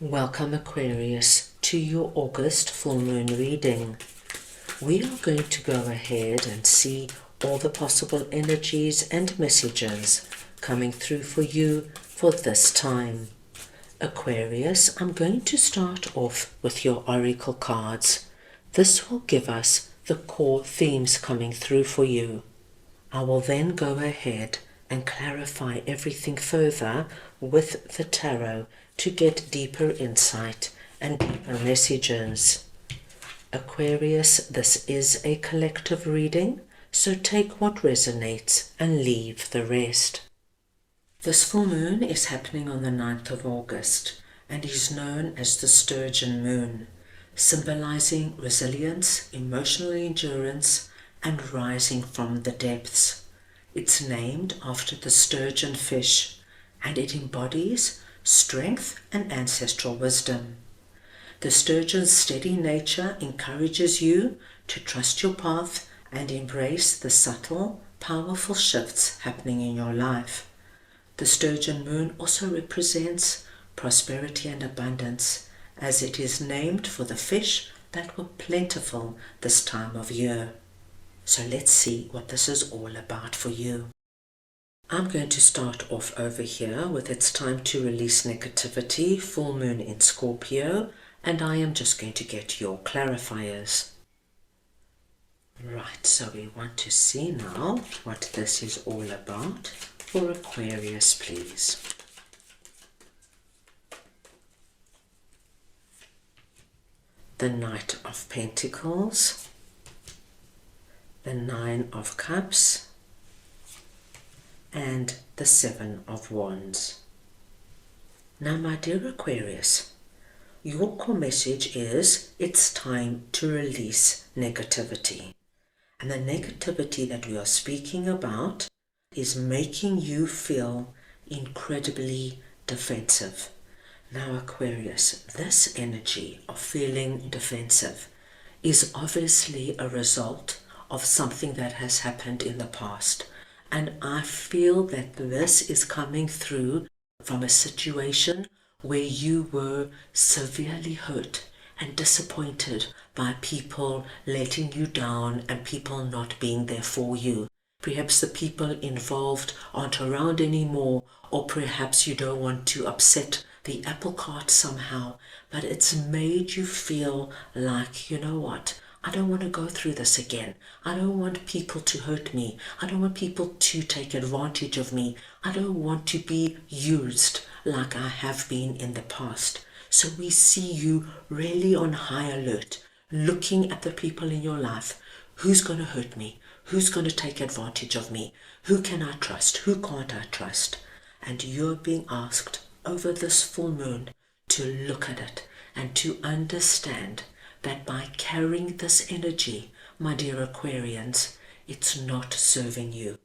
Welcome Aquarius to your August full moon reading. We are going to go ahead and see all the possible energies and messages coming through for you for this time. Aquarius, I'm going to start off with your oracle cards. This will give us the core themes coming through for you. I will then go ahead and clarify everything further with the tarot to get deeper insight and deeper messages. Aquarius, this is a collective reading, so take what resonates and leave the rest. This full moon is happening on the 9th of August and is known as the Sturgeon Moon, symbolizing resilience, emotional endurance, and rising from the depths. It's named after the sturgeon fish, and it embodies strength and ancestral wisdom. The sturgeon's steady nature encourages you to trust your path and embrace the subtle, powerful shifts happening in your life. The sturgeon moon also represents prosperity and abundance, as it is named for the fish that were plentiful this time of year. So let's see what this is all about for you. I'm going to start off over here with it's time to release negativity, full moon in Scorpio, and I am just going to get your clarifiers. Right, so we want to see now what this is all about for Aquarius, please. The Knight of Pentacles, the Nine of Cups, and the Seven of Wands. Now, my dear Aquarius, your core message is it's time to release negativity. And the negativity that we are speaking about is making you feel incredibly defensive. Now, Aquarius, this energy of feeling defensive is obviously a result of something that has happened in the past. And I feel that this is coming through from a situation where you were severely hurt and disappointed by people letting you down and people not being there for you. Perhaps the people involved aren't around anymore, or perhaps you don't want to upset the apple cart somehow, but it's made you feel like, you know what, I don't want to go through this again. I don't want people to hurt me. I don't want people to take advantage of me. I don't want to be used like I have been in the past. So we see you really on high alert, looking at the people in your life. Who's going to hurt me? Who's going to take advantage of me? Who can I trust? Who can't I trust? And you're being asked over this full moon to look at it and to understand that by carrying this energy, my dear Aquarians, it's not serving you.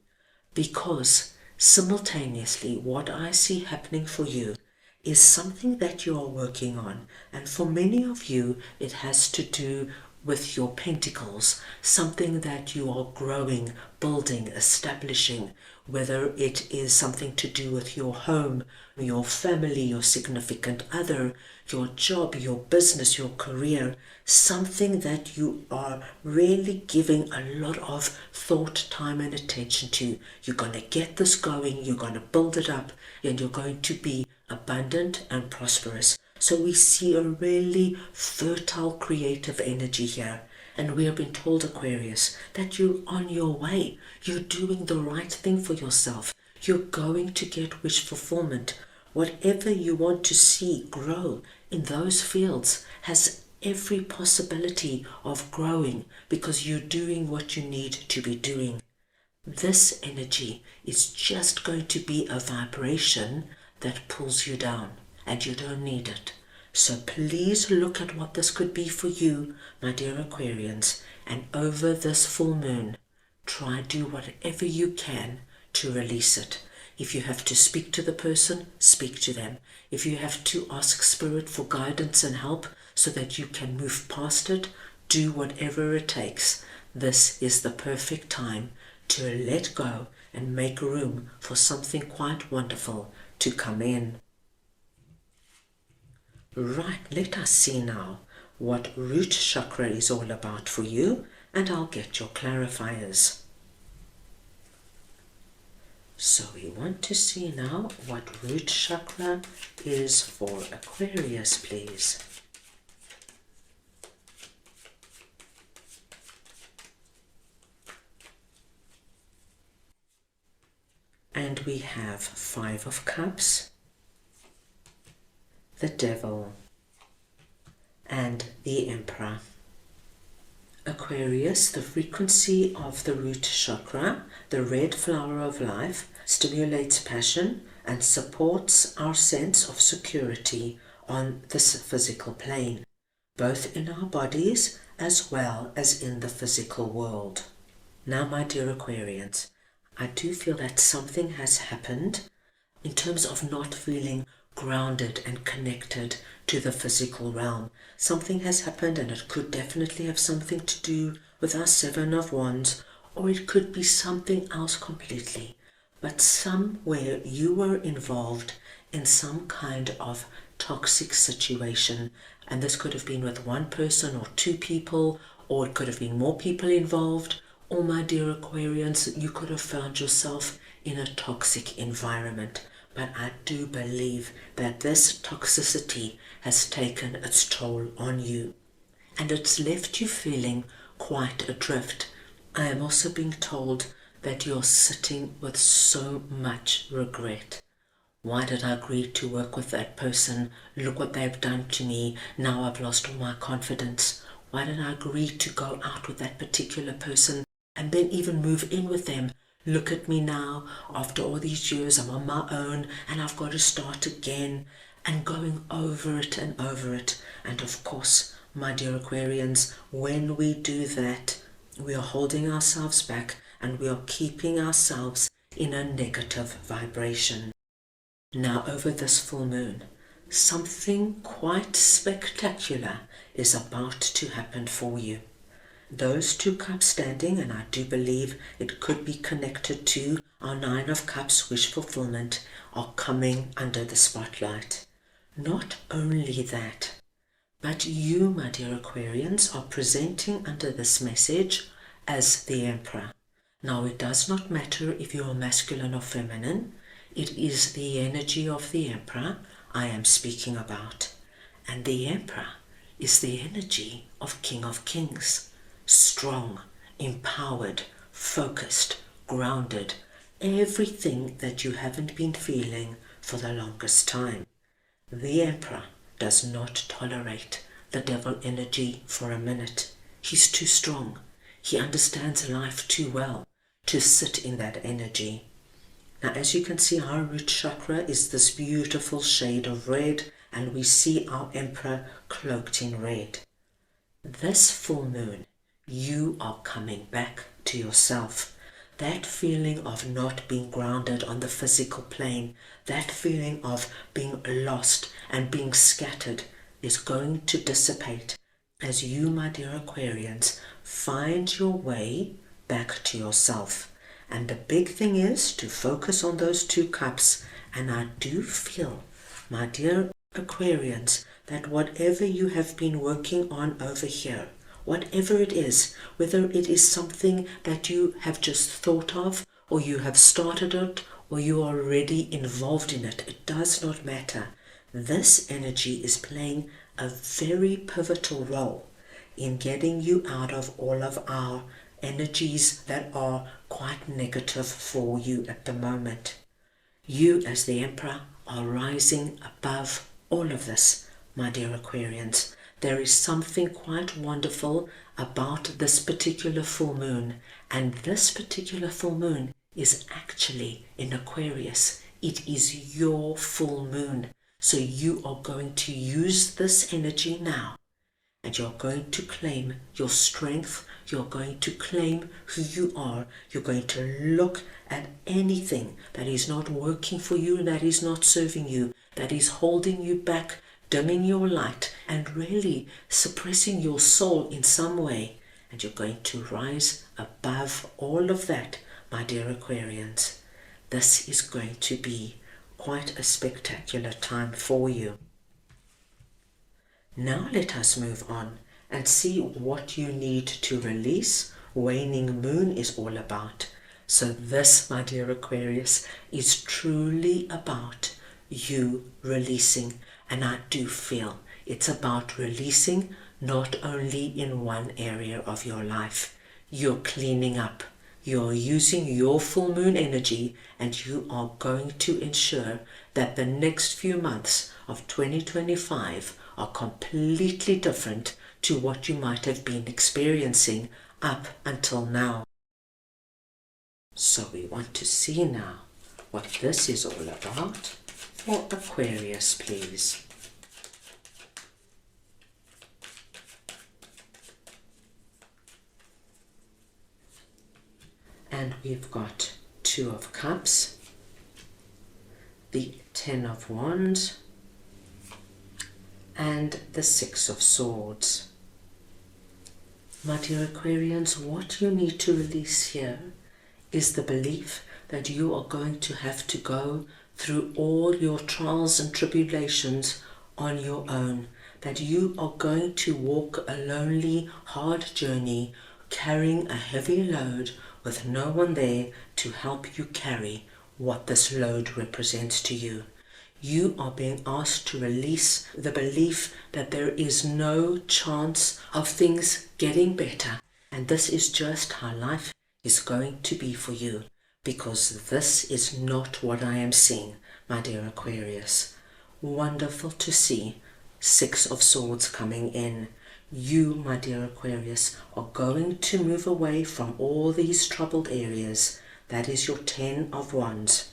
Because simultaneously, what I see happening for you is something that you are working on. And for many of you, it has to do with your pentacles, something that you are growing, building, establishing, whether it is something to do with your home, your family, your significant other, your job, your business, your career, something that you are really giving a lot of thought, time and attention to. You're going to get this going, you're going to build it up, and you're going to be abundant and prosperous. So we see a really fertile, creative energy here. And we have been told, Aquarius, that you're on your way. You're doing the right thing for yourself. You're going to get wish fulfillment. Whatever you want to see grow in those fields has every possibility of growing because you're doing what you need to be doing. This energy is just going to be a vibration that pulls you down, and you don't need it. So please look at what this could be for you, my dear Aquarians, and over this full moon, try do whatever you can to release it. If you have to speak to the person, speak to them. If you have to ask Spirit for guidance and help so that you can move past it, do whatever it takes. This is the perfect time to let go and make room for something quite wonderful to come in. Right, let us see now what root chakra is all about for you, and I'll get your clarifiers. So we want to see now what root chakra is for Aquarius, please. And we have 5 of Cups, the Devil, and the Emperor. Aquarius, the frequency of the root chakra, the red flower of life, stimulates passion and supports our sense of security on this physical plane, both in our bodies as well as in the physical world. Now, my dear Aquarians, I do feel that something has happened in terms of not feeling grounded and connected to the physical realm. Something has happened, and it could definitely have something to do with our 7 of Wands, or it could be something else completely. But somewhere you were involved in some kind of toxic situation, and this could have been with one person or 2 people, or it could have been more people involved. Or, my dear Aquarians, you could have found yourself in a toxic environment. But I do believe that this toxicity has taken its toll on you, and it's left you feeling quite adrift. I am also being told that you're sitting with so much regret. Why did I agree to work with that person? Look what they've done to me. Now I've lost all my confidence. Why did I agree to go out with that particular person and then even move in with them? Look at me now, after all these years, I'm on my own and I've got to start again, and going over it and over it. And of course, my dear Aquarians, when we do that, we are holding ourselves back and we are keeping ourselves in a negative vibration. Now, over this full moon, something quite spectacular is about to happen for you. Those 2 cups standing, and I do believe it could be connected to our 9 of Cups wish fulfillment, are coming under the spotlight. Not only that, but you, my dear Aquarians, are presenting under this message as the Emperor. Now, it does not matter if you are masculine or feminine. It is the energy of the Emperor I am speaking about. And the Emperor is the energy of King of Kings. Strong, empowered, focused, grounded, everything that you haven't been feeling for the longest time. The Emperor does not tolerate the devil energy for a minute. He's too strong. He understands life too well to sit in that energy. Now, as you can see, our root chakra is this beautiful shade of red, and we see our Emperor cloaked in red. This full moon, you are coming back to yourself. That feeling of not being grounded on the physical plane, that feeling of being lost and being scattered is going to dissipate as you, my dear Aquarians, find your way back to yourself. And the big thing is to focus on those 2 cups. And I do feel, my dear Aquarians, that whatever you have been working on over here, whatever it is, whether it is something that you have just thought of, or you have started it, or you are already involved in it, it does not matter. This energy is playing a very pivotal role in getting you out of all of our energies that are quite negative for you at the moment. You, as the Emperor, are rising above all of this, my dear Aquarians. There is something quite wonderful about this particular full moon, and this particular full moon is actually in Aquarius. It is your full moon, so you are going to use this energy now, and you're going to claim your strength. You're going to claim who you are. You're going to look at anything that is not working for you, that is not serving you, that is holding you back, dimming your light, and really suppressing your soul in some way. And you're going to rise above all of that, my dear Aquarians. This is going to be quite a spectacular time for you. Now let us move on and see what you need to release waning moon is all about. So this, my dear Aquarius, is truly about you releasing, and I do feel it's about releasing not only in one area of your life. You're cleaning up. You're using your full moon energy, and you are going to ensure that the next few months of 2025 are completely different to what you might have been experiencing up until now. So we want to see now what this is all about for Aquarius, please. And we've got Two of Cups, the Ten of Wands, and the Six of Swords. My dear Aquarians, what you need to release here is the belief that you are going to have to go through all your trials and tribulations on your own, that you are going to walk a lonely, hard journey, carrying a heavy load with no one there to help you carry what this load represents to you. You are being asked to release the belief that there is no chance of things getting better, and this is just how life is going to be for you, because this is not what I am seeing, my dear Aquarius. Wonderful to see Six of Swords coming in. You, my dear Aquarius, are going to move away from all these troubled areas. That is your Ten of Wands,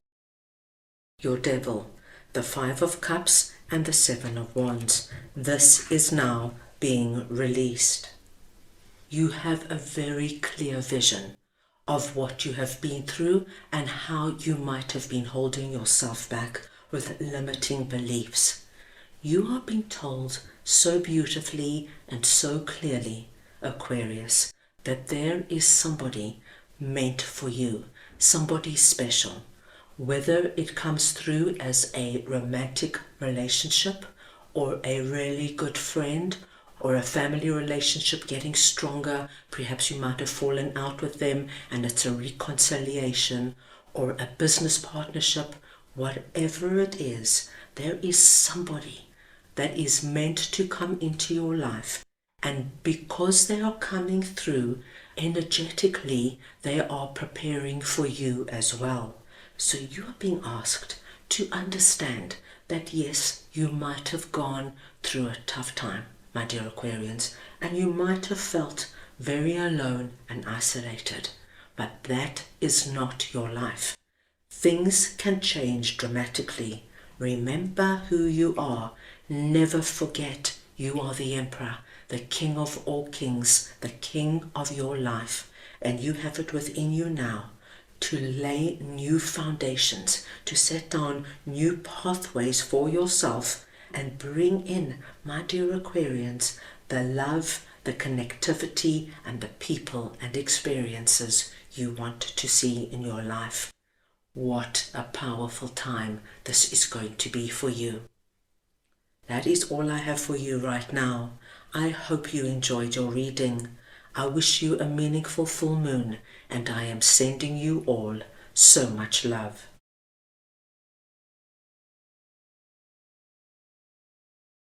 your Devil, the Five of Cups, and the Seven of Wands. This is now being released. You have a very clear vision of what you have been through and how you might have been holding yourself back with limiting beliefs. You are being told so beautifully and so clearly, Aquarius, that there is somebody meant for you, somebody special. Whether it comes through as a romantic relationship or a really good friend or a family relationship getting stronger, perhaps you might have fallen out with them and it's a reconciliation, or a business partnership, whatever it is, there is somebody that is meant to come into your life. And because they are coming through energetically, they are preparing for you as well. So you are being asked to understand that yes, you might have gone through a tough time, my dear Aquarians, and you might have felt very alone and isolated, but that is not your life. Things can change dramatically. Remember who you are. Never forget you are the Emperor, the King of all kings, the King of your life, and you have it within you now to lay new foundations, to set down new pathways for yourself and bring in, my dear Aquarians, the love, the connectivity and the people and experiences you want to see in your life. What a powerful time this is going to be for you. That is all I have for you right now. I hope you enjoyed your reading. I wish you a meaningful full moon, and I am sending you all so much love.